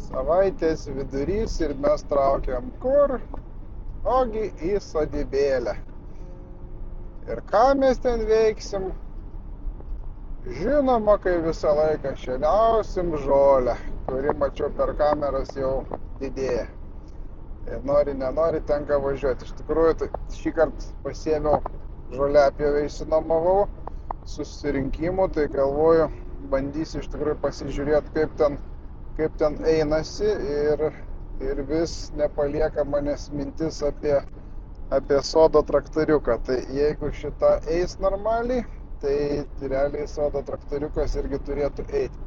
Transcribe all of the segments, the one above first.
Savaitės vidurys ir mes traukiam kur? Ogi į sodybėlę. Ir ką mes ten veiksim? Žinoma, kai visą laiką šienausim žolę, kuri, mačiau, per kameras jau didėja. Ir nori, nenori, tenka važiuoti. Iš tikrųjų, tai šį kartą pasiėmiau žoliapjovę, išsinuomavau susirinkimų, tai galvoju, bandysiu iš tikrųjų pasižiūrėti, kaip ten einasi ir vis nepalieka manęs mintis apie sodo traktoriuką. Tai jeigu šita eis normaliai, tai realiai sodo traktoriukas irgi turėtų eiti.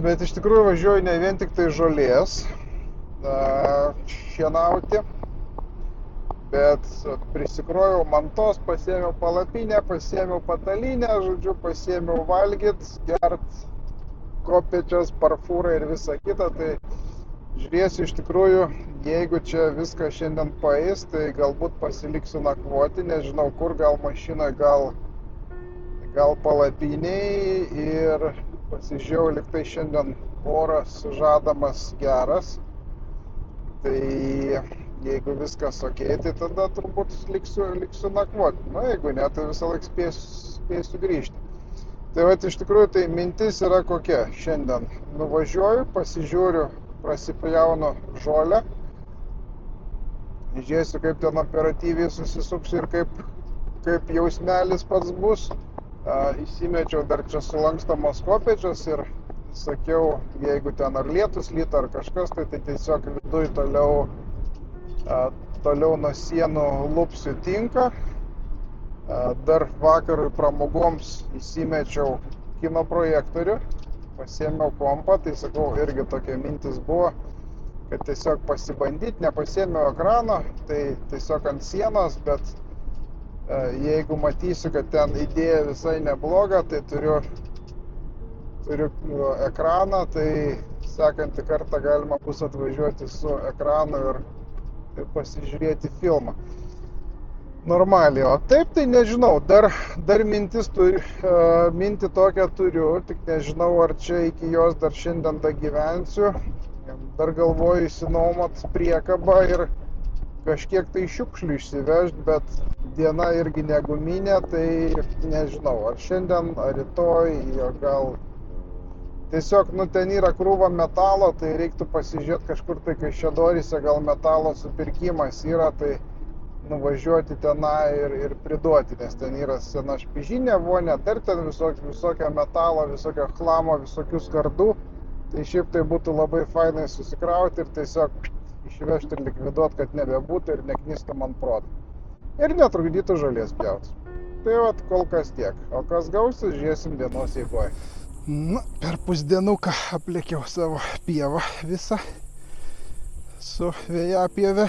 Bet iš tikrųjų važiuoju ne vien tik tai žolės šienauti, bet prisikroviau mantos, pasiėmiau palapinę, pasiėmiau patalynę, žodžiu, pasiėmiau valgyt, gert, kopėčias, parfūrą ir visą kitą. Tai žiūrėsiu iš tikrųjų, jeigu čia viskas šiandien paeis, tai galbūt pasiliksiu nakvoti, nežinau kur, gal mašinoje, gal palapiniai. Ir pasižiūrėjau, liktai šiandien oras žadamas geras. Tai jeigu viskas ok, tai tada turbūt liksiu nakvoti. Na, jeigu ne, tai visą laiką spėsiu grįžti. Tai vat iš tikrųjų tai mintis yra kokia šiandien. Nuvažiuoju, pasižiūriu, prasipjaunu žolę, žiūrėsiu, kaip ten operatyviai susisuks ir kaip jausmelis pats bus. Įsimečiau dar čia sulankstomos kopėčios ir sakiau, jeigu ten ar lietus lyta ar kažkas, tai tiesiog viduj toliau nuo sienų lupsiu tinką. Dar vakarui pramogoms įsimečiau kino projektorių, pasiėmiau kompą, tai sakau, irgi tokia mintis buvo, kad tiesiog pasibandyti, nepasiėmiau ekrano, tai tiesiog ant sienos, bet jeigu matysiu, kad ten idėja visai nebloga, tai turiu ekraną, tai sekantį kartą galima bus atvažiuoti su ekranu ir pasižiūrėti filmą normaliai. O taip, tai nežinau, dar mintį tokią turiu, tik nežinau, ar čia iki jos dar šiandien dagyvensiu. Dar galvoju išsinuomot priekabą ir kažkiek tai šiukšlių išsivežti, bet diena irgi neguminė, tai nežinau, ar šiandien, ar rytoj, gal tiesiog, ten yra krūva metalo, tai reiktų pasižiūrėti kažkur tai Kaišiadoryse, gal metalo supirkimas yra, tai nuvažiuoti tenai ir priduoti, nes ten yra sena špižinė, vonė, dar ten visokio metalo, visokio chlamo, visokių skardų, tai šiaip tai būtų labai fainai susikrauti ir tiesiog išvežti ir likviduoti, kad nebebūtų ir neknistų man protų. Ir netrukdytų žolės pjauti. Tai vat kol kas tiek. O kas gausis, žiūrėsim dienos eigoje. Na, per pusdienuką aplėkiau savo pievą visą su vėjapieve.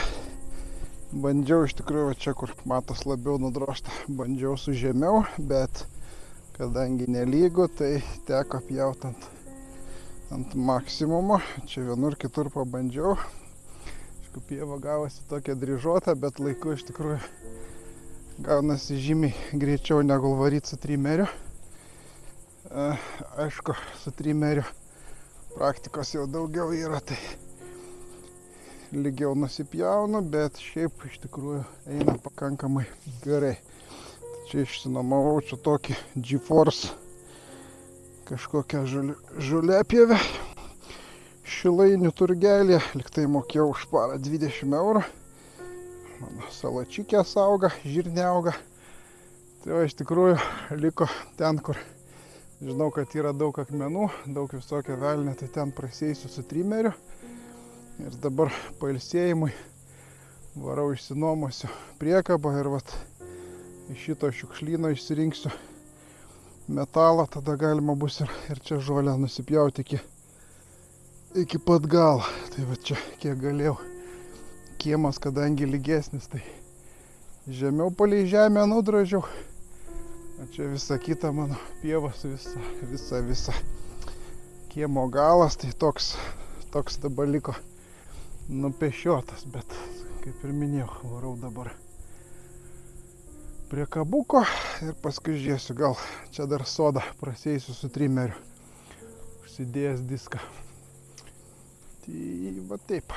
Bandžiau iš tikrųjų, čia kur matos labiau nudrožta, bandžiau su žemiau, bet kadangi nelygu, tai teko pjauti ant maksimumo. Čia vienur kitur pabandžiau. Pieva gavosi tokia dryžuota, bet laiku iš tikrųjų gaunasi žymiai greičiau negu varyti su trimeriu. Aišku, su trimeriu praktikos jau daugiau yra, tai lygiau nusipjaunu, bet šiaip iš tikrųjų eina pakankamai gerai. Čia išsinuomavau čia tokį GeForce kažkokią žoliapjevę. Šilainių turgelį, liktai mokėjau už parą 20 eurų. Mano salačikės auga, žirnė auga. Tai va, iš tikrųjų liko ten, kur žinau, kad yra daug akmenų, daug visokio velnio, tai ten prasėsiu su trimeriu. Ir dabar pailsėjimui varau išsinuomosiu priekabą ir vat iš šito šiukšlyno išsirinksiu metalą, tada galima bus ir čia žolę nusipjauti iki pat galo. Tai va čia kiek galėjau. Kiemas, kadangi lygesnis, tai žemiau palei žemę nudražiau. O čia visa kita mano pievas, visa kiemo galas, tai toks dabar liko nupešiotas, bet kaip ir minėjau, varau dabar prie kabuko ir paskui žiūrėsiu, gal čia dar sodą prasėsiu su trimeriu, užsidėjęs diską. Tai va taip.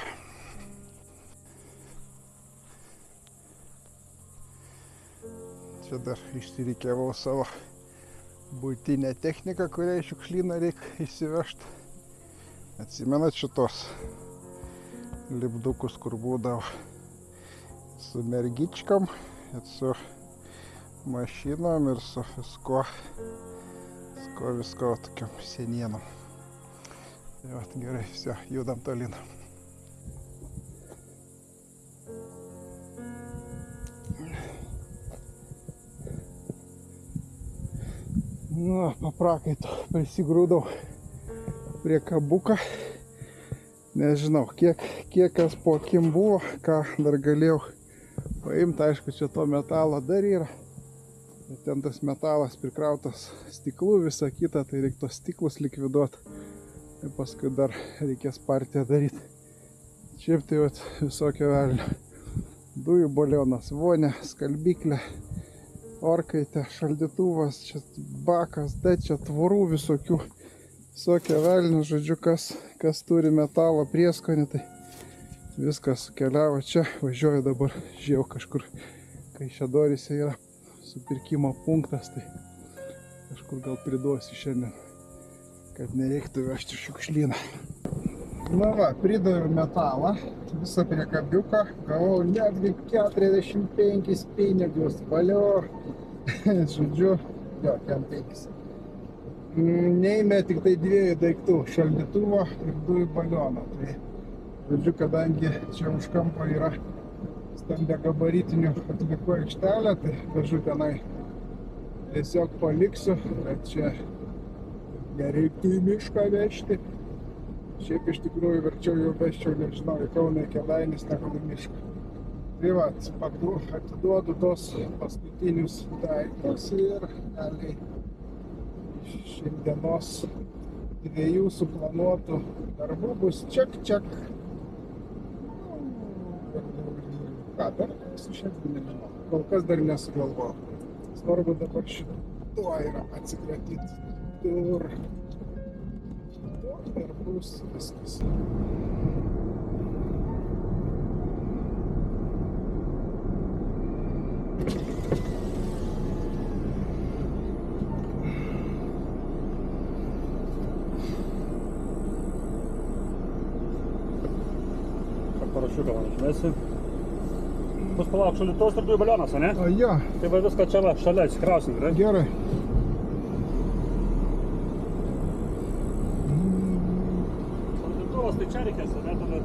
Čia dar išsirikiavau savo buitinę techniką, kurią iš šiukšlyną reikia išsivežti. Atsimenat šitos lipdukus, kur būdavo su mergičkom, ir su mašinom, ir su visko tokiam senienom. Tai vat, gerai, все, judam tolyn. Nu, paprakaito prisigrūdau prie kabuką. Nežinau, kiek kas po akim buvo, ką dar galėjau paimti. Aišku, čia to metalo dar yra. Bet ten tas metalas prikrautas stiklų, visa kita, tai reikia tos stiklus likviduoti. Ir paskui dar reikės partiją daryti. Šiaip tai vat, visokio velnio. Dujų balionas, vonė, skalbyklė, orkaitė, šaldytuvas, čia bakas, čia tvorų visokių. Visokio velnio, žodžiu, kas turi metalo prieskonį, tai viskas keliavo čia. Važiuoju dabar, žiūrėjau kažkur, Kaišiadoryse yra supirkimo punktas, tai kažkur gal priduosiu šiandien, kad nereiktų vežti šiukšlyną. Na va, pridaviau metalą, visą prie kabiuką, gavau netgi 45 pinigus, valio, žodžiu, jo, 5. Neėmė tik tai 2 daiktų, šaldytuvo ir dujų balioną. Tai, žodžiu, kadangi čia už kampo yra stambia gabaritinių atliekų aikštelė, tai vežu tenai tiesiog paliksiu, bet čia nereiktų į mišką vežti. Šiaip iš tikrųjų verčiau jau vežčiau, nežinau, į Kauną, į Kėdainis, negu į mišką. Tai va, atiduodu tos paskutinius daiktus ir realiai šiandienos 2 suplanuotų darbų bus ček. Ką dar su šiandien nežinau, kol kas dar nesugalvojau. Svarbu dabar šituo yra atsikratyti. Ir bus viskas. Parašiuką man išmesi. Bus palauk šaldytuvas ir dujų balionas, ane? O jo. Tai va viską čia va, šalia atsikrausim, gerai? Gerai. Šaldytuvas tai čia reikės, ane? Tada...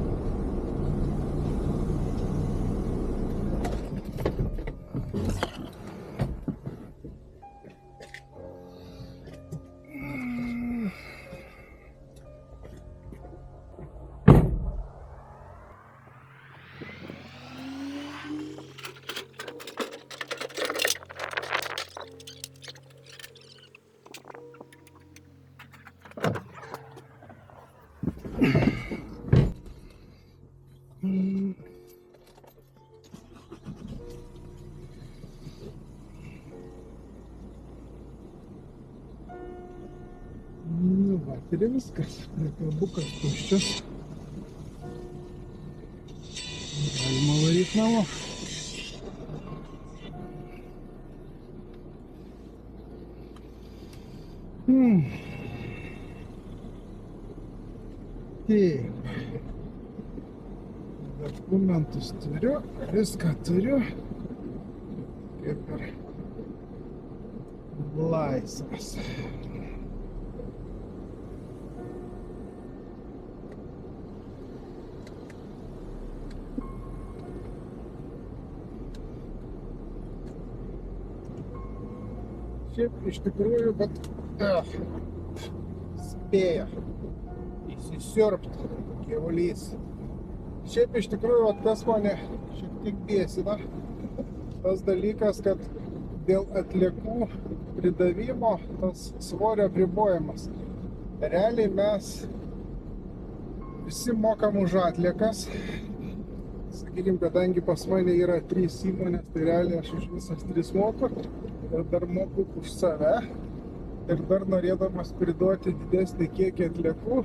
Nu va, ir viskas. Kabukas tuščias. Galima varyti namo. Taip. Dokumentus turiu, viską turiu. Kaip ir laisvas. Šiaip iš tikrųjų, bet spėjo įsisiurbti gyvulys. Šiaip iš tikrųjų, kas mane šiek tiek biesina, tas dalykas, kad dėl atliekų pridavimo tas svorio apribojimas. Realiai mes visi mokam už atliekas. Sakykim, kadangi pas mane yra 3 įmonės, tai realiai aš už visas 3 moku. Ir dar moku už save. Ir dar norėdamas priduoti didesnį kiekį atliekų,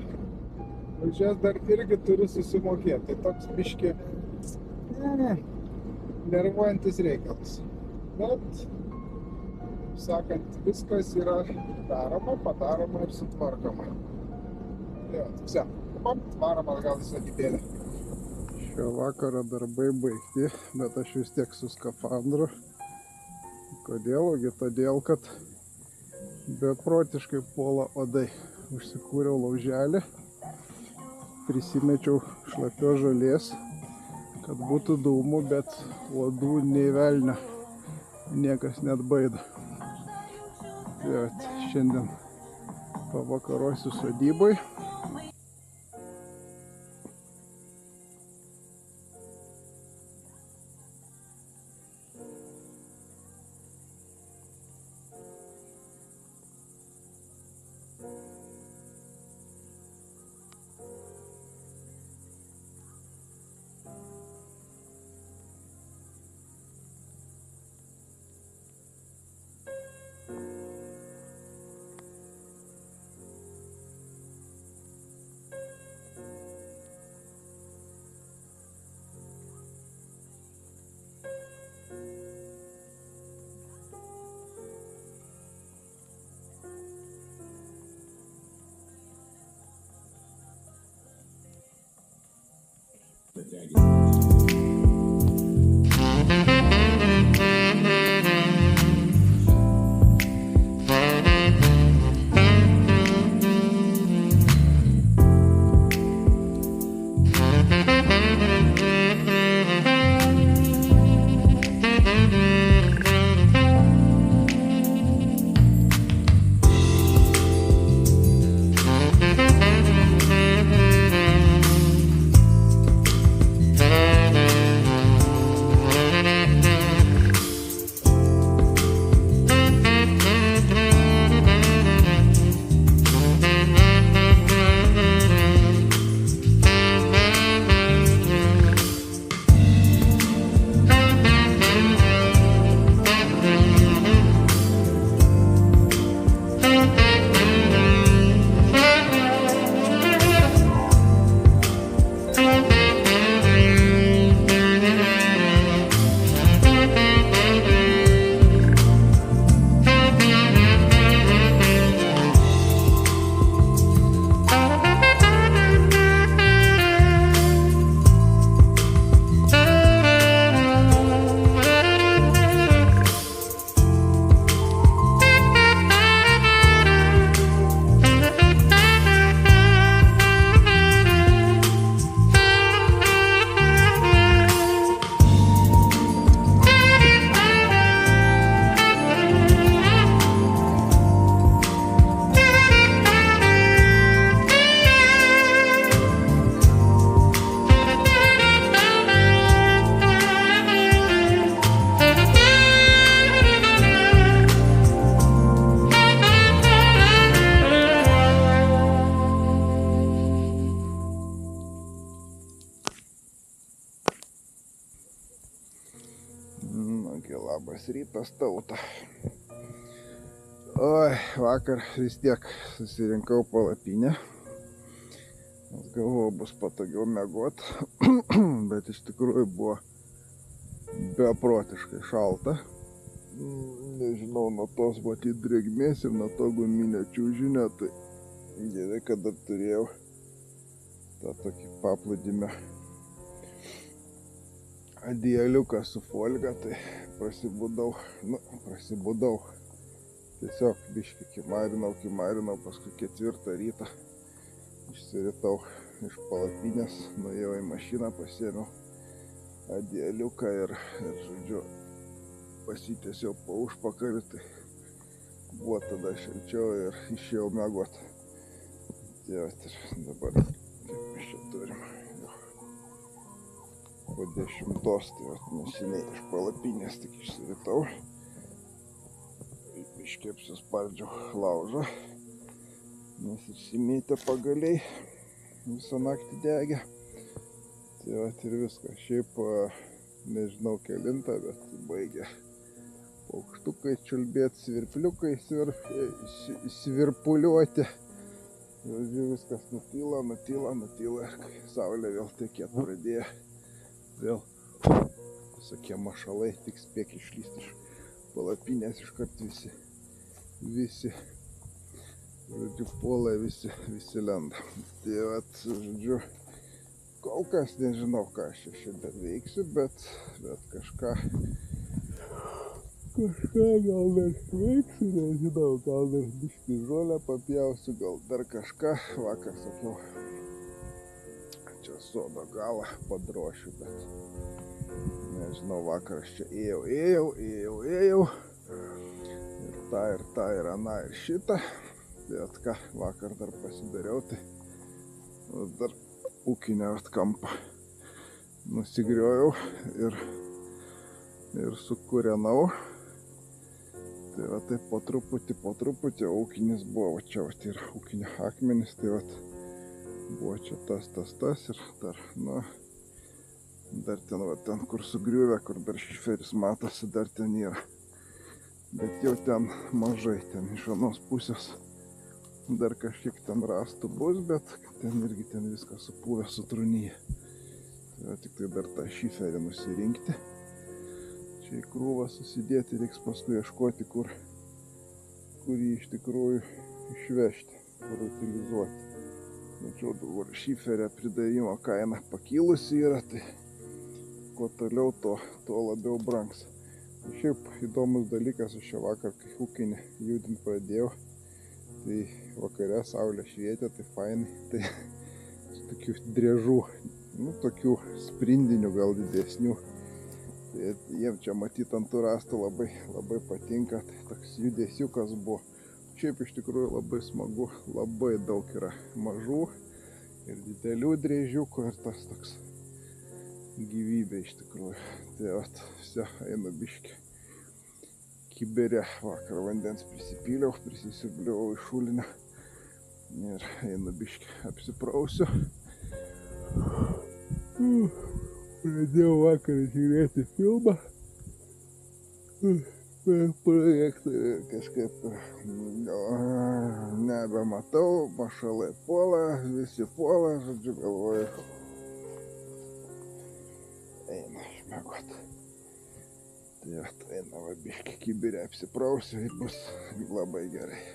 Už jas dar irgi turi susimokėti. Tai toks biški nervuojantis reikalas. Bet, sakant, viskas yra daroma, padaroma ir sutvarkoma. Tai visi, varom atgal į sodybėlę. Šio vakaro darbai baigti, bet aš vis tiek su skafandru. Kodėl? Ogi todėl, kad beprotiškai puola uodai. Užsikūriau lauželį, prisimečiau šlapios žolės, kad būtų dūmų, bet uodų nei velnio niekas net baido. Tai šiandien pavakarosiu sodyboj. Labas rytas, tauta. Oi, vakar vis tiek susirinkau palapinę. Nes galvojau, bus patogiau miegot, bet iš tikrųjų buvo beprotiškai šalta. Nežinau, nuo tos matyt drėgmės ir nuo to guminio čiužinio, tai gerai, kad dar turėjau tą tokį paplūdimio adijaliuką su folga, tai prasibudau. Tiesiog biškį kimarinau, paskui 4 ryto išsiritau iš palapinės, nuėjau į mašiną, pasiėmiau adijaliuką ir žodžiu, pasitiesiau po užpakalį, tai buvo tada šilčiau ir išėjau miegot. Ir dabar kaip mes čia turim. Po 10, tai neseniai iš palapinės tik išsiritau. Biškį apsispardžiau laužą, nes išsimėtė pagaliai, visą naktį degė. Tai ir viskas. Šiaip nežinau kelintą, bet baigė paukštukai čiulbėti, svirpliukai svirpuliuoti. Žodžiu, viskas nutyla ir kai saulė vėl tekėt pradėjo, vėl visokie mašalai, tik spėk išlysti iš palapinės iškart visi, žodžiu, puola, visi lenda. Tai vat, žodžiu, kol kas nežinau, ką aš čia šiandien veiksiu, bet kažką gal dar veiksiu, nežinau, gal dar biškį žolę papjausiu, gal dar kažką. Vakar sakiau, čia sodo galą padrošiu, bet nežinau, vakar aš čia ėjau. Ir tą, ir aną, ir šitą. Bet ką, vakar dar pasidariau, tai dar ūkinę kampą nusigriojau ir sukūrenau. Tai va taip po truputį, ūkinis buvo, va čia vat yra ūkinio akmenis, tai vat buvo čia tas ir dar, dar ten, kur sugriuvę, kur dar šiferis matosi, dar ten yra. Bet jau ten mažai, ten iš anos pusės dar kažkiek ten rastų bus, bet ten irgi viskas supuvę, sutrūnyje. Tai va tik tai dar tą šiferį nusirinkti. Čia į krūvą susidėti, reiks paskui ieškoti, kur jį iš tikrųjų išvežti, kur utilizuoti. Mačiau, dabar šiferio pridavimo kaina pakilusi yra, tai kuo toliau, tuo labiau brangs. Šiaip įdomus dalykas, aš čia vakar, kai ūkinį judinti pradėjau, tai vakare saulė švietė, tai fainai, tai su tokių driežų, tokių sprindinių gal didesnių. Tai jiem čia matyt ant tų rastų labai patinka, tai toks judesiukas buvo. Šiaip iš tikrųjų labai smagu, labai daug yra mažų ir didelių driežiukų ir tas toks gyvybė iš tikrųjų. Tai vat, einu biškį kibere, vakar vandens prisipyliau, prisisibliau iš šulinio ir einu biškį apsiprausiu. Pradėjau vakar žiūrėti filmą per projektorių ir kažkaip nebematau, mašalai puola, visi puola, žodžiu, galvoju, eina išmiegot. Tai eina va biškį kibirę apsiprausiu ir bus labai gerai.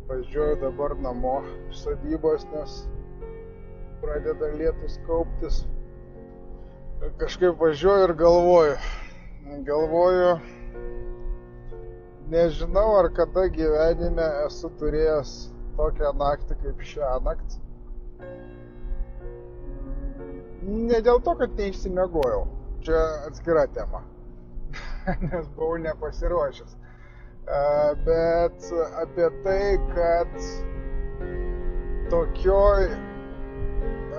Važiuoju dabar namo iš sodybos, nes pradeda lietus kauptis. Kažkaip važiuoju ir galvoju, nežinau, ar kada gyvenime esu turėjęs tokią naktį kaip šiąnakt. Ne dėl to, kad neišsimiegojau, čia atskira tema, nes buvau nepasiruošęs. Bet apie tai, kad tokioj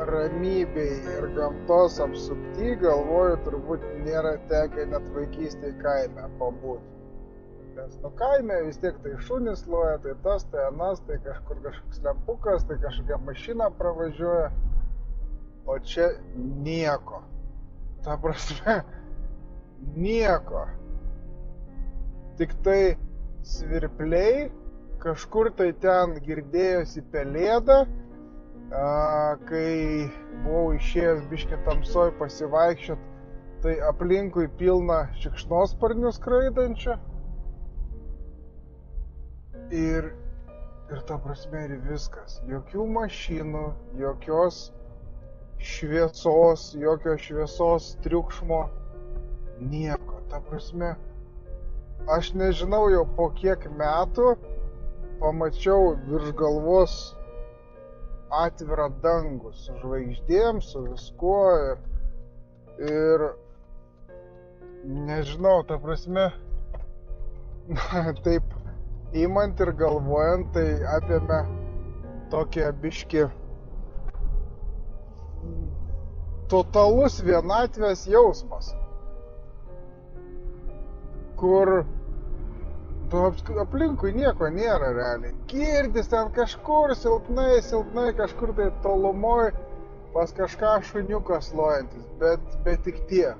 ramybėj ir gamtos apsupty, galvoju, turbūt nėra tekę net vaikystėj kaime pabūti. Nes kaime vis tiek tai šunys loja, tai tas, tai anas, tai kažkoks lempukas, tai kažkokia mašina pravažiuoja, o čia nieko. Ta prasme, nieko. Tik tai svirpliai, kažkur tai ten girdėjosi pelėda Kai buvau išėjęs biškį tamsoj pasivaikščiot, tai aplinkui pilna šikšnosparnių skraidančių. Ir ta prasme ir viskas. Jokių mašinų, jokios šviesos, jokio šviesos triukšmo, nieko. Ta prasme, aš nežinau jau po kiek metų pamačiau virš galvos atvirą dangų su žvaigždėm, su viskuo ir nežinau, ta prasme, taip imant ir galvojant, tai apėmė tokia biški totalus vienatvės jausmas, kur aplinkui nieko nėra realiai. Girdis ten kažkur silpnai, kažkur tai tolumoj pas kažką šuniukas lojantis, bet tik tiek.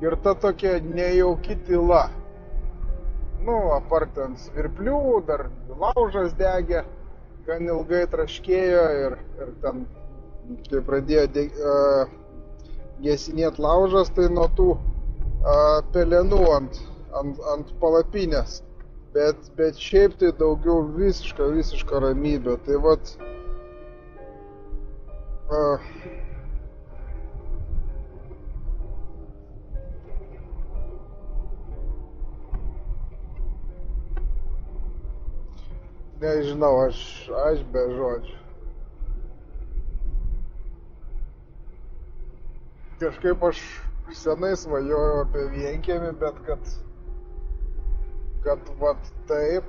Ir ta tokia nejauki tyla. Apart ant svirplių, dar laužas degė, gan ilgai traškėjo ir ten, kai pradėjo gesinėt laužas, tai nuo tų pelenų ant palapinės, bet šiaip tai daugiau visiška ramybė. Tai vat nežinau, aš be žodžių. Kažkaip aš senai svajojau apie vienkiemį, bet kad vat taip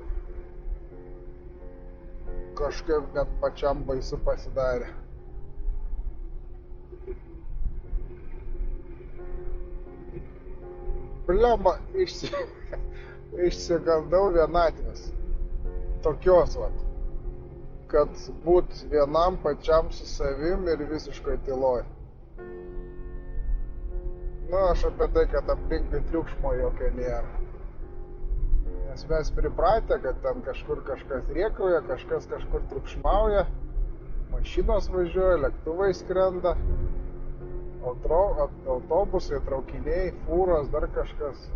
kažkaip net pačiam baisu pasidarė. Blemba, išsigandau vienatvės. Tokios vat, kad būt vienam pačiam su savim ir visiškoj tyloj. Aš apie tai, kad aplinkui triukšmo jokio nėra. Nes mes pripratę, kad ten kažkur kažkas rėkauja, kažkas kažkur triukšmauja, mašinos važiuoja, lėktuvai skrenda, autobusai, traukiniai, fūros, dar kažkas.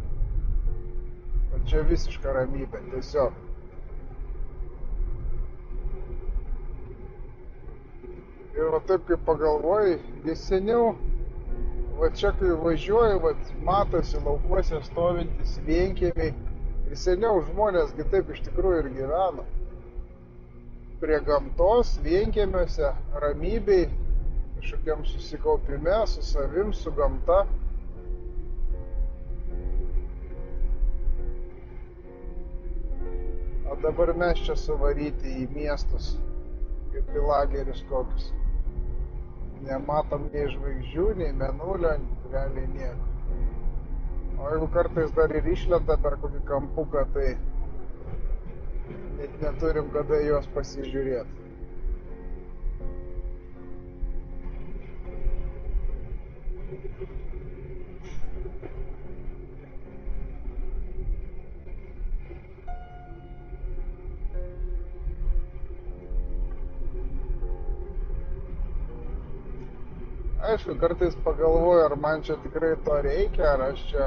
O čia visiška ramybė, tiesiog. Ir va taip kaip pagalvoji, vis seniau, va čia kai važiuoju, matosi laukuose stovintis vienkiemiai. Ir seniau žmonės taip iš tikrųjų ir gyveno. Prie gamtos, vienkiemiuose, ramybėj, kažkokiam susikaupime, su savim, su gamta. O dabar mes čia suvaryti į miestus, kaip į lagerius kokius. Nematom nei žvaigždžių, nei mėnulio, realiai nieko. O jeigu kartais dar ir išlenda per kokį kampuką, tai net neturim kada juos pasižiūrėti. Aišku, kartais pagalvoju, ar man čia tikrai to reikia, ar aš čia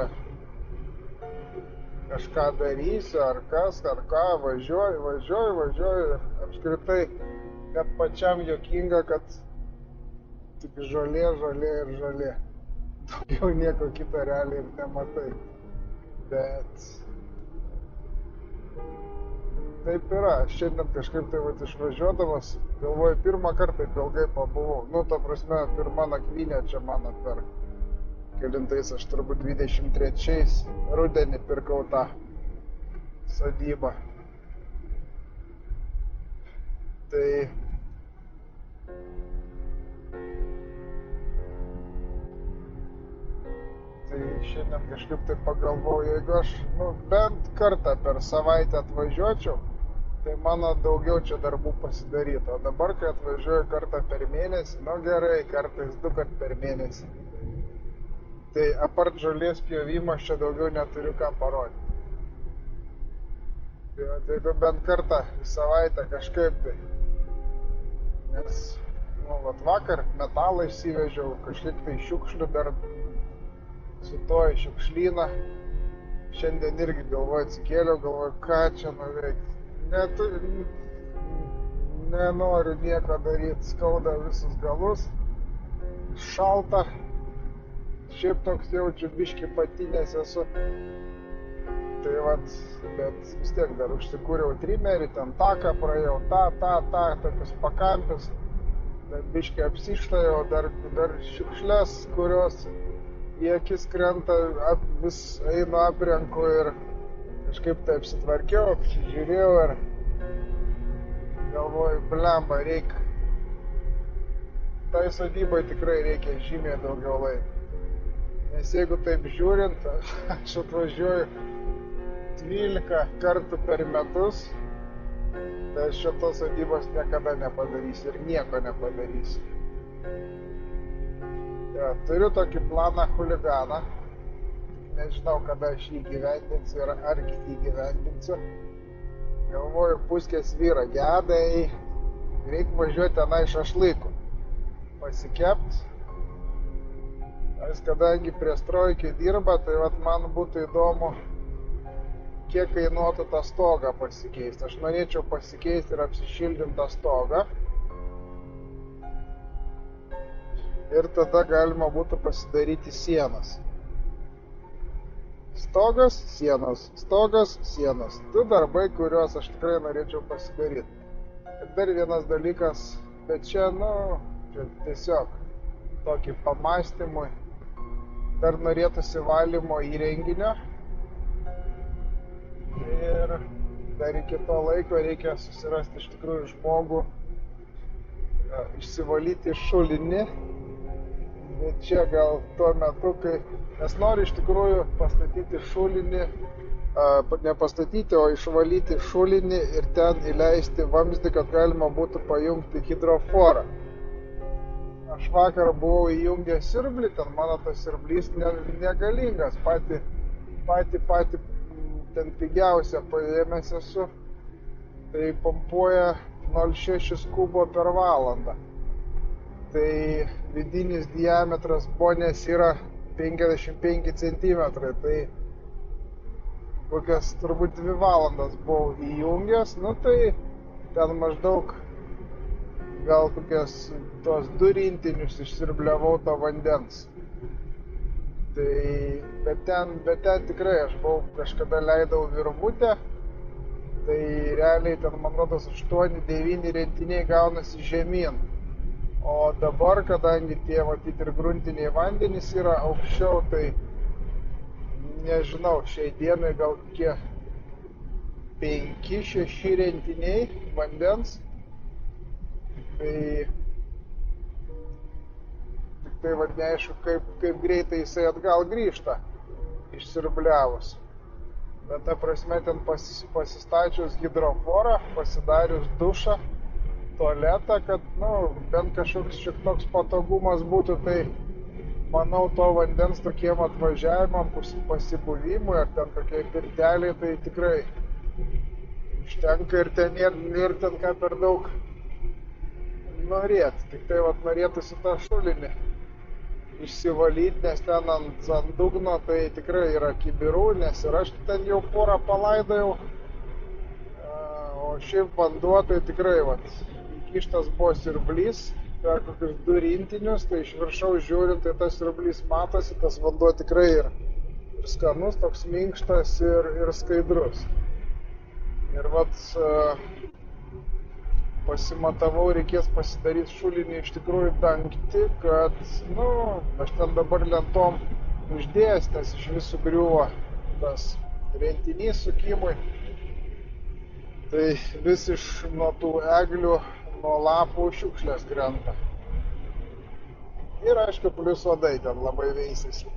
kažką darysiu, ar kas, ar ką, važiuoju. Apskritai, net pačiam juokinga, kad tik žolė ir žolė. Daugiau nieko kito realiai ir nematai. Bet taip yra. Šiandien kažkaip tai išvažiuodamas, galvoju, pirmą kartą taip ilgai pabuvau. Ta prasme, pirma nakvynė čia mano per kelintais, aš turbūt 23 rudenį pirkau tą sodybą. Tai šiandien kažkaip tai pagalvoju, jeigu aš bent kartą per savaitę atvažiuočiau, tai mano daugiau čia darbų pasidarytų. O dabar, kai atvažiuoju kartą per mėnesį, gerai, kartais 2 kart per mėnesį. Tai apart žolės pjovimo aš čia daugiau neturiu ką parodyti. Tai jeigu bent kartą į savaitę kažkaip tai Nes vakar metalą išsivežiau, kažkiek tai šiukšlių dar su to į šiukšlyną. Šiandien irgi galvoju, atsikėliau, galvoju, ką čia nuveikti. Nenoriu nieko daryti, skauda visus galus, šalta. Šiaip toks jaučiu, biškį patinęs esu. Tai bet vis tiek dar užsikūriau trimerį, ten taką praėjau, tokius pakampis. Dar biškį apsištajau, dar šiukšles, kurios į akis krenta, vis einu aprenku ir kažkaip tai apsitvarkiau, apsižiūrėjau ir galvoju, blemba, tai sodybai tikrai reikia žymiai daugiau laiko. Nes jeigu taip žiūrint, aš atvažiuoju 12 kartų per metus, tai aš šitos sodybos niekada nepadarysiu ir nieko nepadarysiu. Ja, turiu tokį planą chuliganą, nežinau, kada aš jį įgyvendinsiu ir argi įgyvendinsiu. Galvoju, puskės vyra gedai, reikia važiuoti tenai šašlykų, pasikept. Jis kadangi prie strojkiai dirba, tai man būtų įdomu, kiek kainuotų tą stogą pasikeisti. Aš norėčiau pasikeisti ir apsišildinti tą stogą. Ir tada galima būtų pasidaryti sienas. Stogas, sienos, stogas, sienos. Du darbai, kuriuos aš tikrai norėčiau pasidaryti. Ir dar vienas dalykas, bet čia, čia tiesiog tokį pamastymui. Dar norėtųsi valymo įrenginio ir dar iki to laiko reikia susirasti iš tikrųjų žmogų, išsivalyti šulinį, bet čia gal tuo metu, nes noriu iš tikrųjų pastatyti šulinį, ne pastatyti, o išvalyti šulinį ir ten įleisti vamzdį, kad galima būtų pajungti hidroforą. Aš vakar buvau įjungęs siurblį, ten mano tas siurblys negalingas, pati ten pigiausia paėmęs esu, tai pompuoja 0,6 kubo per valandą. Tai vidinis diametras bonės yra 55 cm, tai kokias turbūt 2 valandas buvau įjungęs, tai ten maždaug gal kokias tos 2 rintinius išsirbliavau to vandens. Bet ten tikrai aš buvau kažkada leidau virvutę, tai realiai ten, man rodos, 8-9 rentiniai gaunasi žemyn. O dabar, kadangi tie matyti ir gruntiniai vandenys yra aukščiau, tai nežinau, šiai dienai gal kokie 5-6 rentiniai vandens. Tai neaišku, kaip greitai jisai atgal grįžta išsirbliavus. Bet ta prasme, ten pasistačius hidroforą, pasidarius dušą, tualetą, kad bent kažkoks šiek toks patogumas būtų, tai manau to vandens tokiem atvažiavimam, pasibuvimui ar ten tokiai pirteliai, tai tikrai užtenka ir ten nėra ten ką per daug norėti. Tik tai norėtųsi tą šulinį išsivalyti, nes ten ant dugno tai tikrai yra kibirų, nes ir aš ten jau porą palaidojau, o šiaip vanduo tai tikrai įkištas buvo siurblys per kokius 2 rintinius, tai iš viršaus žiūrint, tai tas siurblys matosi, tas vanduo tikrai ir skanus, toks minkštas ir skaidrus. Ir pasimatavau, reikės pasidaryti šulinį iš tikrųjų dangti, kad, aš ten dabar lentom uždėjęs, nes iš vis sugriuvo tas rentinys sukimui. Tai vis nuo tų eglių, nuo lapų šiukšlės krenta. Ir aišku, plius uodai ten labai veisiasi,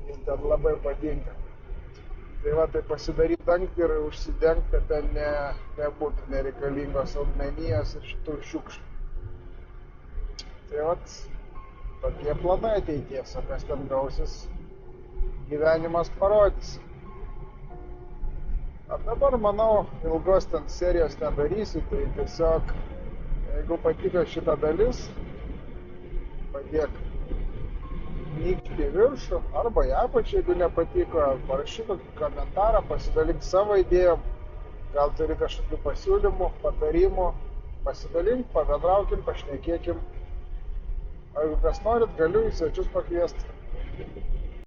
jie ten labai patinka. Tai pasidaryti dangtį ir užsidengti, kad ten nebūtų nereikalingos augmenijos ir šitų šiukšlių. Tai tokie planai ateities, o kas ten gausis, gyvenimas parodys. Ar dabar, manau, ilgos ten serijos nedarysiu, tai tiesiog Jeigu patiko šita dalis, padėk nykštį į viršų arba į apačią, jeigu nepatiko, parašyk komentarą, pasidalink savo idėjom, gal turi kažkokių pasiūlymų, patarimų, pasidalink, pabendraukim, pašnekėkim. O jeigu kas norit, galiu į svečius pakviesti.